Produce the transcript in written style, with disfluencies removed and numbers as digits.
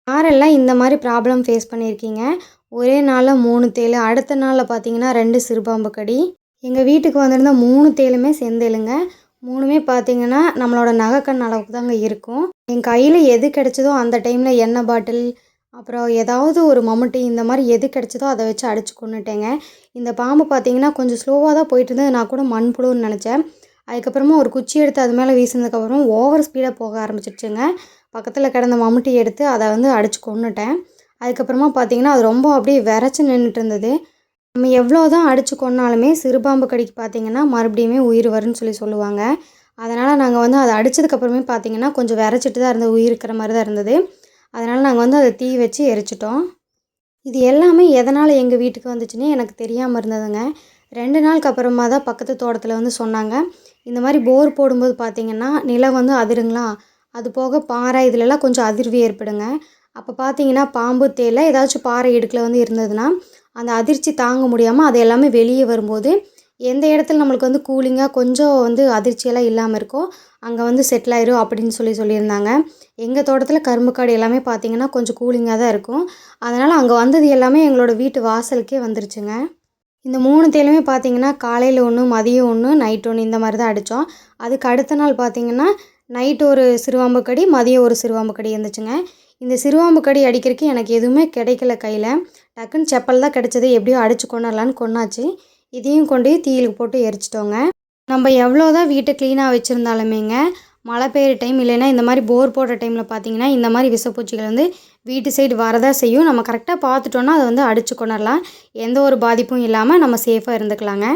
யாரெல்லாம் இந்த மாதிரி ப்ராப்ளம் ஃபேஸ் பண்ணியிருக்கீங்க? ஒரே நாளில் 3 தேளு, அடுத்த நாளில் பார்த்தீங்கன்னா 2 சிறுபாம்பு கடி. எங்கள் வீட்டுக்கு வந்திருந்த 3 தேளுமே செந்தேளுங்க. 3மே பார்த்தீங்கன்னா நம்மளோட நகைக்கண் அளவுக்கு தாங்க இருக்கும். என் கையில் எது கிடைச்சதோ அந்த டைமில் எண்ணெய் பாட்டில், அப்புறம் ஏதாவது ஒரு மம்முட்டி இந்த மாதிரி எது கிடைச்சதோ அதை வச்சு அடித்து கொன்னுட்டேங்க. இந்த பாம்பு பார்த்தீங்கன்னா கொஞ்சம் ஸ்லோவாக தான் போயிட்டு இருந்தது. நான் கூட மண்புழுன்னு நினச்சேன். அதுக்கப்புறமா ஒரு குச்சி எடுத்து அது மேலே வீசினதுக்கப்புறம் ஓவர் ஸ்பீடாக போக ஆரம்பிச்சிருச்சுங்க. பக்கத்தில் கிடந்த மம்முட்டி எடுத்து அதை அடித்து கொன்னுட்டேன். அதுக்கப்புறமா பார்த்தீங்கன்னா அது ரொம்ப அப்படியே விரைச்சி நின்றுட்டு இருந்தது. நம்ம எவ்வளோ தான் அடித்து கொன்னாலுமே சிறுபாம்பு கடிக்கு பார்த்தீங்கன்னா மறுபடியுமே உயிர் வரும்னு சொல்லுவாங்க. அதனால் நாங்கள் அதை அடித்ததுக்கப்புறமே பார்த்தீங்கன்னா கொஞ்சம் விரைச்சிட்டு தான் இருந்தது, உயிர் இருக்கிற மாதிரி தான் இருந்தது. அதனால் நாங்கள் அதை தீ வச்சு எரிச்சிட்டோம். இது எல்லாமே எதனால் எங்கள் வீட்டுக்கு வந்துச்சுன்னே எனக்கு தெரியாமல் இருந்ததுங்க. 2 நாளுக்கு அப்புறமா தான் பக்கத்து தோட்டத்தில் சொன்னாங்க. இந்த மாதிரி போர் போடும்போது பார்த்தீங்கன்னா நிலம் அதிருங்களா, அது போக பாறை இதிலெல்லாம் கொஞ்சம் அதிர்வு ஏற்படுங்க. அப்போ பார்த்தீங்கன்னா பாம்பு, தேள ஏதாச்சும் பாறை இடுக்கில் இருந்ததுன்னா அந்த அதிர்ச்சி தாங்க முடியாமல் அது எல்லாமே வெளியே வரும்போது எந்த இடத்துல நம்மளுக்கு கூலிங்காக கொஞ்சம் அதிர்ச்சியெல்லாம் இல்லாமல் இருக்கோ அங்கே செட்டில் ஆயிரும் அப்படின்னு சொல்லியிருந்தாங்க. எங்கள் தோட்டத்தில் கரும்புக்காடு எல்லாமே பார்த்திங்கன்னா கொஞ்சம் கூலிங்காக தான் இருக்கும். அதனால் அங்கே வந்தது எல்லாமே எங்களோட வீட்டு வாசலுக்கே வந்துருச்சுங்க. இந்த 3 தேளுமே பார்த்திங்கன்னா காலையில் 1, மதியம் 1, நைட் 1 இந்த மாதிரி தான் அடித்தோம். அதுக்கு அடுத்த நாள் பார்த்திங்கன்னா நைட்டு ஒரு சிறுவாம்பு கடி, மதியம் ஒரு சிறுவாம்பு கடி இருந்துச்சுங்க. இந்த சிறுவாம்பு கடி அடிக்கிறதுக்கு எனக்கு எதுவுமே கிடைக்கல கையில். டக்குன்னு செப்பல் தான் கிடச்சது, எப்படியோ அடித்து கொண்டுடலான்னு கொன்னாச்சு. இதையும் கொண்டு தீயிலுக்கு போட்டு எரிச்சிட்டோங்க. நம்ம எவ்வளோ தான் வீட்டை க்ளீனாக வச்சுருந்தாலுமேங்க, மழை பெய்கிற டைம் இல்லைன்னா இந்த மாதிரி போர் போடுற டைமில் பார்த்திங்கன்னா இந்த மாதிரி விஷப்பூச்சிகள் வீட்டு சைடு வரதான் செய்யும். நம்ம கரெக்டாக பார்த்துட்டோன்னா அதை அடித்து கொண்டுடலாம். எந்த ஒரு பாதிப்பும் இல்லாமல் நம்ம சேஃபாக இருந்துக்கலாங்க.